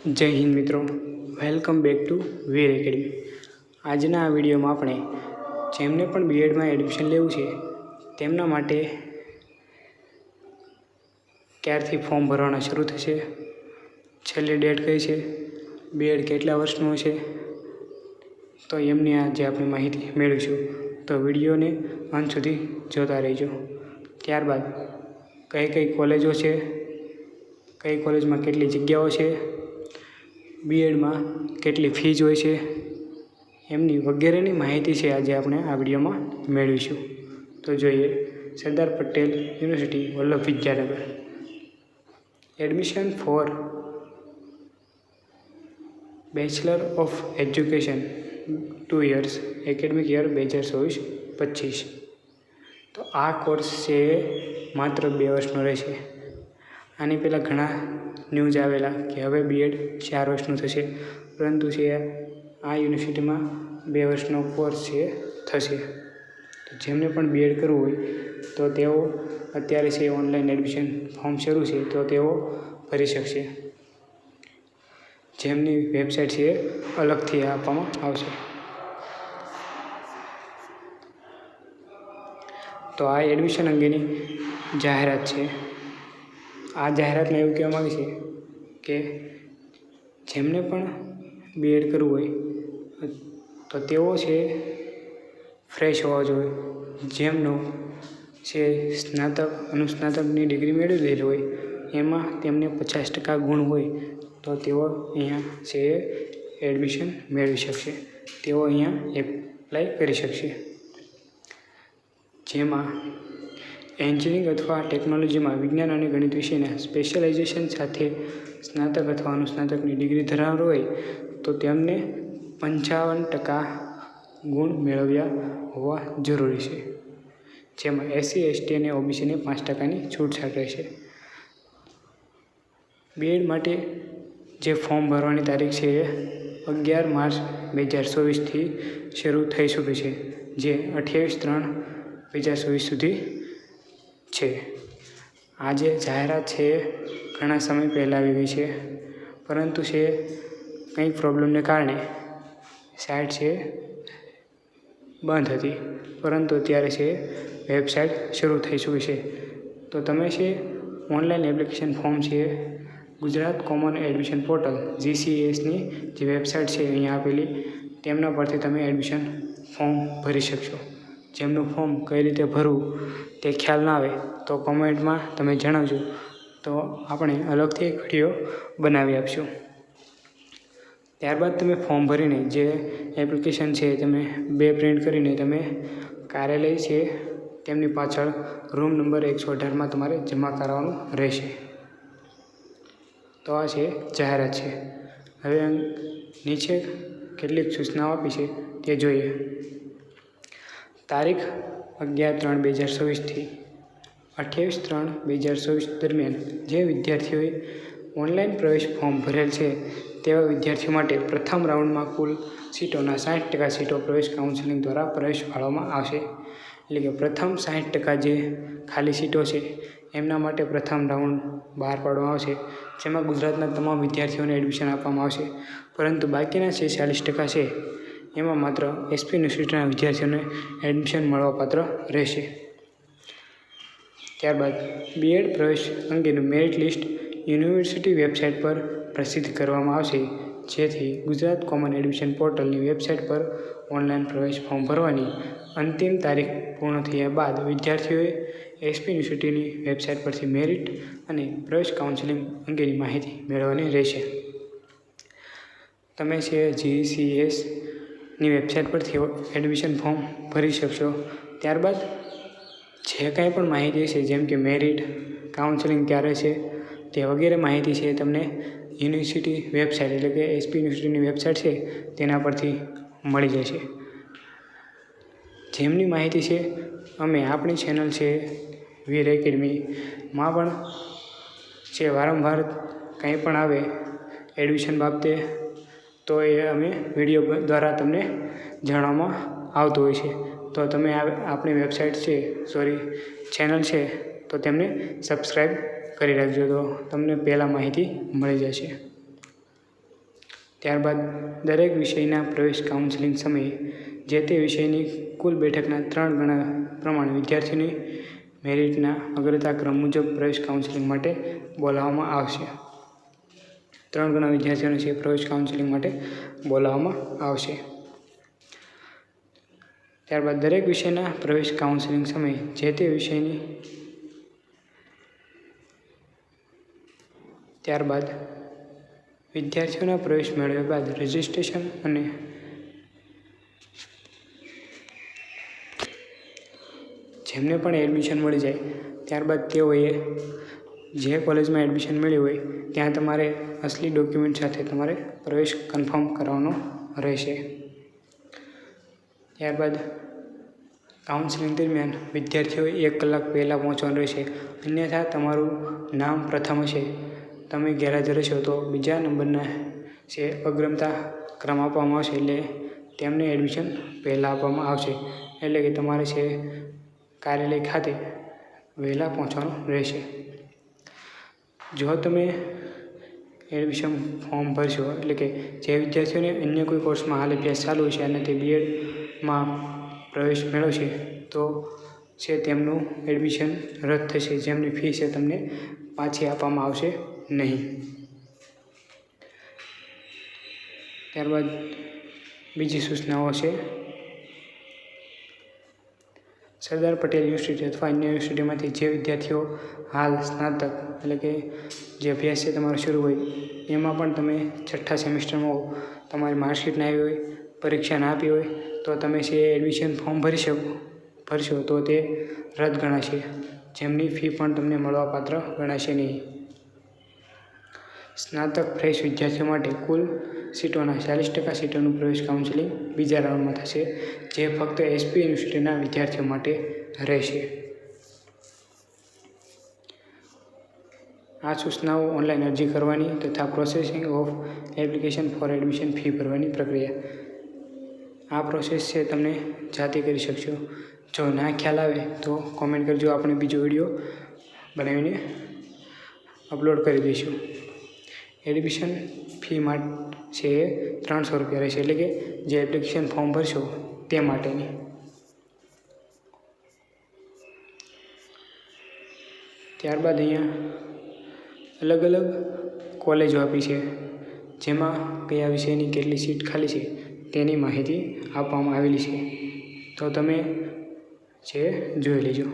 જય હિન્દ મિત્રો, welcome back to Veer academy. આજના આ વિડીયોમાં આપણે જેમને પણ બીએડમાં એડમિશન લેવું છે તેમના માટે ક્યારથી ફોર્મ ભરવાના શરૂ થશે, છેલ્લી ડેટ કઈ છે, બીએડ કેટલા વર્ષનું હશે, તો એમની આજે આપણે માહિતી મેળવીશું. તો વિડીયોને અંત સુધી જોતા રહેજો. ત્યારબાદ કઈ કઈ કોલેજો છે, કઈ કોલેજમાં કેટલી જગ્યાઓ છે, બીએડમાં કેટલી ફીઝ હોય છે, એમની વગેરેની માહિતી છે આજે આપણે આ વિડીયોમાં મેળવીશું. તો જોઈએ, Sardar Patel University Vallabh Vidyanagar. Admission for bachelor of education 2 years academic year 2024-25. તો આ કોર્સ છે માત્ર 2 વર્ષનો રહેશે. આની પહેલાં ઘણા ન્યૂઝ આવેલા કે હવે બીએડ 4 વર્ષનું થશે, પરંતુ છે આ યુનિવર્સિટીમાં 2 વર્ષનો કોર્સ છે થશે. તો જેમને પણ બીએડ કરવું હોય તો તેઓ અત્યારે છે ઓનલાઈન એડમિશન ફોર્મ શરૂ છે તો તેઓ ભરી શકશે. જેમની વેબસાઇટ છે અલગથી આપવામાં આવશે. તો આ એડમિશન અંગેની જાહેરાત છે. આ જાહેરાતમાં એવું કહેવામાં આવે છે કે જેમને પણ બીએડ કરવું હોય તો તેઓ છે ફ્રેશ હોવા જોઈએ. જેમનું છે સ્નાતક અનુસ્નાતકની ડિગ્રી મેળવેલી હોય એમાં તેમને 50% ગુણ હોય તો તેઓ અહીંયા છે એડમિશન મેળવી શકશે. તેઓ અહીંયા એપ્લાય કરી શકશે. જેમાં એન્જિનિયરિંગ અથવા ટેકનોલોજીમાં વિજ્ઞાન અને ગણિત વિષયના સ્પેશિયલાઇઝેશન સાથે સ્નાતક અથવા અનુસ્નાતકની ડિગ્રી ધરાવનાર હોય તો તેમને 55% ગુણ મેળવ્યા હોવા જરૂરી છે. જેમાં એસસી, એસટી અને ઓબીસીને 5%ની છૂટછાટ રહેશે. બીએડ માટે જે ફોર્મ ભરવાની તારીખ છે એ 11 માર્ચ 2024થી શરૂ થઈ શકે છે, જે 28/3/2024 સુધી છે. આ જે જાહેરાત છે ઘણા સમય પહેલાં આવી ગઈ છે, પરંતુ છે કંઈક પ્રોબ્લેમને કારણે સાઇટ છે બંધ હતી, પરંતુ અત્યારે છે વેબસાઇટ શરૂ થઈ ચૂકી છે. તો તમે છે ઓનલાઈન એપ્લિકેશન ફોર્મ છે ગુજરાત કોમન એડમિશન પોર્ટલ GCESની જે વેબસાઇટ છે અહીંયા આપેલી તેમના પરથી તમે એડમિશન ફોર્મ ભરી શકશો. જેમનું ફોર્મ કઈ રીતે ભરવું તે ખ્યાલ ના આવે તો કોમેન્ટમાં તમે જણાવજો, તો આપણે અલગથી એક વિડીયો બનાવી આપશું. ત્યારબાદ તમે ફોર્મ ભરીને જે એપ્લિકેશન છે તમે 2 પ્રિન્ટ કરીને તમે કાર્યાલય છે તેમની પાછળ રૂમ નંબર 118માં તમારે જમા કરાવવાનું રહેશે. તો આ છે જાહેરાત છે. હવે નીચે કેટલીક સૂચનાઓ આપી છે તે જોઈએ. તારીખ 11/3/2024થી 28/3/2024 દરમિયાન જે વિદ્યાર્થીઓએ ઓનલાઈન પ્રવેશ ફોર્મ ભરેલ છે તેવા વિદ્યાર્થીઓ માટે પ્રથમ રાઉન્ડમાં કુલ સીટોના 60% સીટો પ્રવેશ કાઉન્સેલિંગ દ્વારા પ્રવેશ ફાળવવામાં આવશે. એટલે કે પ્રથમ 60% જે ખાલી સીટો છે એમના માટે પ્રથમ રાઉન્ડ બહાર પાડવામાં આવશે, જેમાં ગુજરાતના તમામ વિદ્યાર્થીઓને એડમિશન આપવામાં આવશે. પરંતુ બાકીના જે 40% છે એમાં માત્ર એસપી યુનિવર્સિટીના વિદ્યાર્થીઓને એડમિશન મળવાપાત્ર રહેશે. ત્યારબાદ બીએડ પ્રવેશ અંગેનું મેરિટ લિસ્ટ યુનિવર્સિટી વેબસાઇટ પર પ્રસિદ્ધ કરવામાં આવશે, જેથી ગુજરાત કોમન એડમિશન પોર્ટલની વેબસાઇટ પર ઓનલાઈન પ્રવેશ ફોર્મ ભરવાની અંતિમ તારીખ પૂર્ણ થયા બાદ વિદ્યાર્થીઓએ એસપી યુનિવર્સિટીની વેબસાઇટ પરથી મેરિટ અને પ્રવેશ કાઉન્સેલિંગ અંગેની માહિતી મેળવવાની રહેશે. તમે છે GCESની વેબસાઇટ પરથી એડમિશન ફોર્મ ભરી શકશો. ત્યારબાદ જે કાંઈ પણ માહિતી છે જેમ કે મેરિટ, કાઉન્સેલિંગ ક્યારે છે તે વગેરે માહિતી છે તમને યુનિવર્સિટી વેબસાઇટ એટલે કે એસપી યુનિવર્સિટીની વેબસાઇટ છે તેના પરથી મળી જશે. જેમની માહિતી છે અમે આપણી ચેનલ છે વીર એકેડમીમાં પણ છે વારંવાર કંઈ પણ આવે એડમિશન બાબતે તો એ અમે વિડીયો દ્વારા તમને જણાવવામાં આવતું હોય છે. તો તમે આપણી વેબસાઇટ છે ચેનલ છે તો તેમને સબસ્ક્રાઈબ કરી રાખજો, તો તમને પહેલાં માહિતી મળી જશે. ત્યારબાદ દરેક વિષયના પ્રવેશ કાઉન્સેલિંગ સમયે જે તે વિષયની કુલ બેઠકના 3 ગણા પ્રમાણે વિદ્યાર્થીઓની મેરિટના અગ્રતા ક્રમ મુજબ પ્રવેશ કાઉન્સેલિંગ માટે બોલાવવામાં આવશે. 3 ગણા વિદ્યાર્થીઓને છે પ્રવેશ કાઉન્સેલિંગ માટે બોલાવવામાં આવશે. ત્યારબાદ દરેક વિષયના પ્રવેશ કાઉન્સેલિંગ સમયે જે તે વિષયની ત્યારબાદ વિદ્યાર્થીઓના પ્રવેશ મેળવ્યા બાદ રજિસ્ટ્રેશન અને જેમને પણ એડમિશન મળી જાય ત્યારબાદ તેઓએ જે કોલેજમાં એડમિશન મળ્યું હોય ત્યાં તમારે અસલી ડોક્યુમેન્ટ સાથે તમારે પ્રવેશ કન્ફર્મ કરવાનો રહેશે. ત્યારબાદ કાઉન્સેલિંગ દરમિયાન વિદ્યાર્થીઓએ 1 કલાક પહેલાં પહોંચવાનું રહેશે. અન્યથા તમારું નામ પ્રથમ હશે, તમે ગેરહાજર હશો તો બીજા નંબરના છે અગ્રતા ક્રમ આપવામાં આવશે, એટલે તેમને એડમિશન પહેલાં આપવામાં આવશે. એટલે કે તમારે છે કાર્યાલય ખાતે વહેલા પહોંચવાનું રહેશે. જો તમે એડમિશન ફોર્મ ભરશો, એટલે કે જે વિદ્યાર્થીઓને અન્ય કોઈ કોર્સમાં હાલ અભ્યાસ ચાલુ છે અને તે બીએડમાં પ્રવેશ મેળવશે તો છે તેમનું એડમિશન રદ થશે. જેમની ફી છે તમને પાછી આપવામાં આવશે નહીં. ત્યારબાદ બીજી સૂચનાઓ છે સરદાર પટેલ યુનિવર્સિટી અથવા અન્ય યુનિવર્સિટીમાંથી જે વિદ્યાર્થીઓ હાલ સ્નાતક એટલે કે જે અભ્યાસ છે તમારો શરૂ હોય એમાં પણ તમે 6ઠ્ઠા સેમિસ્ટરમાં હો, તમારી માર્કશીટ ના આવી હોય, પરીક્ષા ના આપી હોય તો તમે છે એડમિશન ફોર્મ ભરશો તો તે રદ ગણાશે. જેમની ફી પણ તમને મળવાપાત્ર ગણાશે નહીં. સ્નાતક ફ્રેશ વિદ્યાર્થીઓ માટે કુલ સીટોના 40% સીટોનું પ્રવેશ કાઉન્સેલિંગ બીજા રાઉન્ડમાં થશે, જે ફક્ત એસપી યુનિવર્સિટીના વિદ્યાર્થીઓ માટે રહેશે. આ સૂચનાઓ ઓનલાઈન અરજી કરવાની તથા processing of application for admission fee ભરવાની પ્રક્રિયા. આ પ્રોસેસ છે તમે જાતે કરી શકશો. જો ના ખ્યાલ આવે તો કોમેન્ટ કરજો, આપણે બીજો વિડીયો બનાવીને અપલોડ કરી દઈશું. એડમિશન ફી માટે છે 300 રૂપિયા રહેશે, એટલે કે જે એપ્લિકેશન ફોર્મ ભરશો તે માટેની. ત્યારબાદ અહીંયા અલગ અલગ કોલેજો આપી છે, જેમાં કયા વિષયની કેટલી સીટ ખાલી છે તેની માહિતી આપવામાં આવેલી છે. તો તમે છે જોઈ લેજો.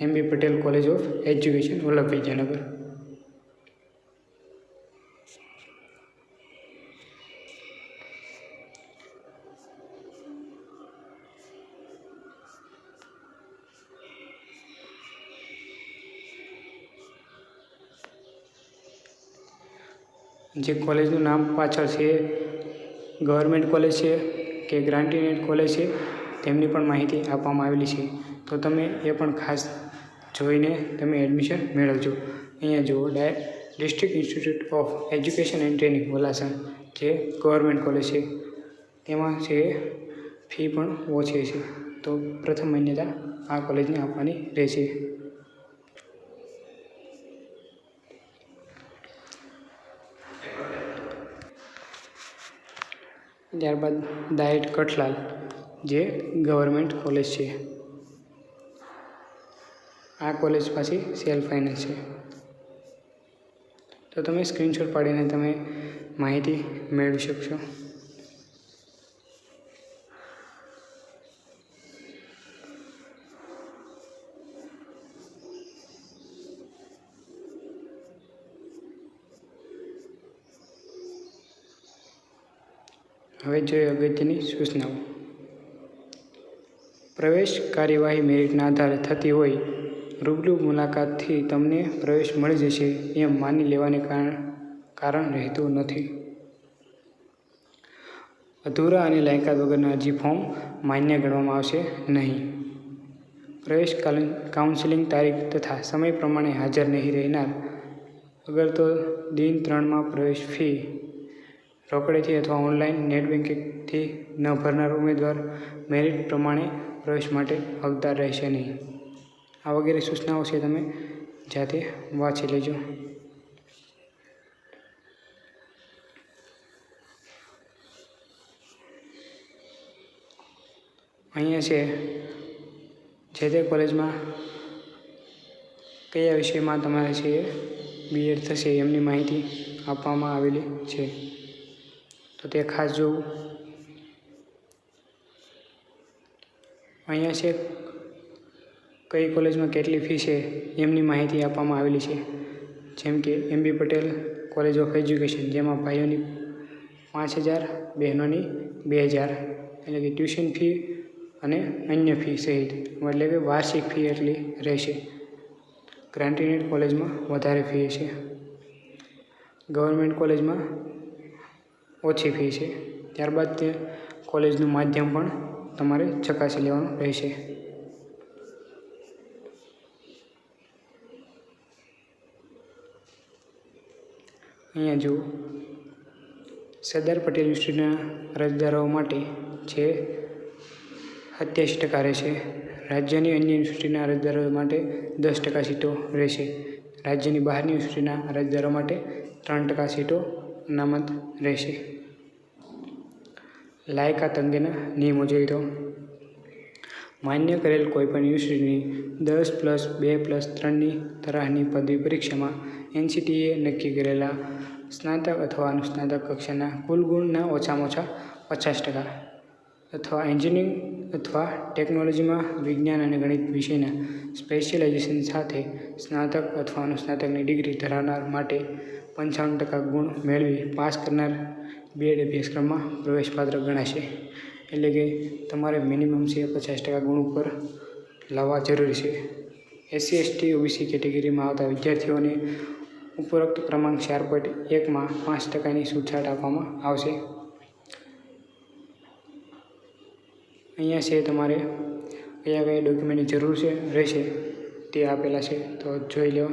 MB Patel college of education, Vallabh Vidyanagar. જે કોલેજનું નામ પાછળ છે ગવર્મેન્ટ કોલેજ છે કે ગ્રાન્ટીનેટ કોલેજ છે તેમની પણ માહિતી આપવામાં આવેલી છે. તો તમે એ પણ ખાસ જોઈને તમે એડમિશન મેળવજો. અહીંયા જુઓ district institute of education and training Valasan, જે ગવર્મેન્ટ કોલેજ છે તેમાં છે ફી પણ ઓછી છે. તો પ્રથમ માન્યતા આ કોલેજને આપવાની રહેશે. ત્યારબાદ ડાયટ કઠલાલ, જે ગવર્મેન્ટ કોલેજ છે. આ કોલેજ પાછી સેલ્ફ ફાઇનાન્સ છે. તો તમે સ્ક્રીનશોટ પાડીને તમે માહિતી મેળવી શકશો. હવે જોઈએ અગત્યની સૂચનાઓ. પ્રવેશ કાર્યવાહી મેરિટના આધારે થતી હોય, રૂબરૂ મુલાકાતથી તમને પ્રવેશ મળી જશે એમ માની લેવાને કારણ રહેતું નથી. અધૂરા અને લાયકાત વગરના અરજી ફોર્મ માન્ય ગણવામાં આવશે નહીં. પ્રવેશ કાઉન્સેલિંગ તારીખ તથા સમય પ્રમાણે હાજર નહીં રહેનાર, અગર તો દિન 3માં પ્રવેશ ફી રોકડેથી અથવા ઓનલાઈન નેટ બેન્કિંગથી ન ભરનાર ઉમેદવાર મેરિટ પ્રમાણે પ્રવેશ માટે હકદાર રહેશે નહીં. આ વગેરે સૂચનાઓ છે, તમે જાતે વાંચી લેજો. અહીંયા છે જે તે કોલેજમાં કયા વિષયમાં તમારે છે બીએડ થશે એમની માહિતી આપવામાં આવેલી છે, તો તે ખાસ જોવું. અહીંયા છે કઈ કોલેજમાં કેટલી ફી છે એમની માહિતી આપવામાં આવેલી છે, જેમ કે MB Patel college of education, જેમાં ભાઈઓની 5,000, બહેનોની 2,000, એટલે કે ટ્યુશન ફી અને અન્ય ફી સહિત, એટલે કે વાર્ષિક ફી એટલી રહેશે. ગ્રાન્ટીનેટ કોલેજમાં વધારે ફી છે, ગવર્મેન્ટ કોલેજમાં ઓછી ફી છે. ત્યારબાદ તે કોલેજનું માધ્યમ પણ તમારે ચકાસી લેવાનું રહેશે. અહીંયા જુઓ, સરદાર પટેલ યુનિવર્સિટીના અરજદારો માટે છે 87% રહેશે. રાજ્યની અન્ય યુનિવર્સિટીના અરજદારો માટે 10% સીટો રહેશે. રાજ્યની બહારની યુનિવર્સિટીના અરજદારો માટે 3% સીટો અનામત રહેશે. લાયકાત અંગેના નિયમો જોઈએ તો, માન્ય કરેલ કોઈપણ યુનિવર્સિટીની 10+2+3ની તરાહની પદવી પરીક્ષામાં NCTE નક્કી કરેલા સ્નાતક અથવા અનુસ્નાતક કક્ષાના કુલ ગુણના ઓછામાં ઓછા 50% અથવા એન્જિનિયરિંગ અથવા ટેકનોલોજીમાં વિજ્ઞાન અને ગણિત વિષયના સ્પેશિયલાઇઝેશન સાથે સ્નાતક અથવા અનુસ્નાતકની ડિગ્રી ધરાવનાર માટે 55% ગુણ મેળવી પાસ કરનાર બીએડ અભ્યાસક્રમમાં પ્રવેશપાત્ર ગણાશે. એટલે કે તમારે મિનિમમ છે 50% ગુણ ઉપર લાવવા જરૂરી છે. SC/ST OBC કેટેગરીમાં આવતા વિદ્યાર્થીઓને ઉપરોક્ત ક્રમાંક 4.1માં 5%ની છૂટછાટ આપવામાં આવશે. અહીંયા છે તમારે કયા કયા ડોક્યુમેન્ટની જરૂર રહેશે તે આપેલા છે, તો જોઈ લો.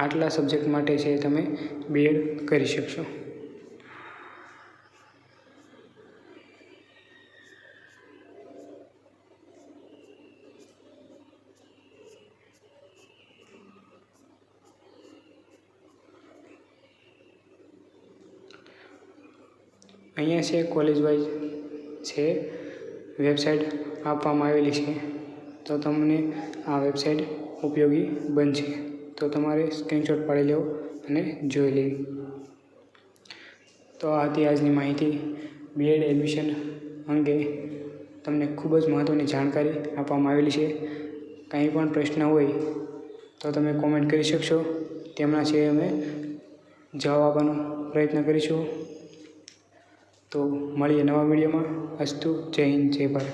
આટલા સબ્જેક્ટ માટે છે તમે બીએડ કરી શકશો. અહીંયા છે કોલેજ વાઇઝ છે વેબસાઇટ આપવામાં આવેલી છે, તો તમને આ વેબસાઇટ ઉપયોગી બનશે. તો તમારે સ્ક્રીનશોટ પાડી લેવો અને જોઈ લેવી. તો આ હતી આજની માહિતી. બીએડ એડમિશન અંગે તમને ખૂબ જ મહત્ત્વની જાણકારી આપવામાં આવેલી છે. કંઈ પણ પ્રશ્ન હોય તો તમે કોમેન્ટ કરી શકશો, તેમના છે અમે જવાબ આપવાનો પ્રયત્ન કરીશું. તો મળીએ નવા વિડીયોમાં. અસ્તુ. જય હિન્દ, જય ભારત.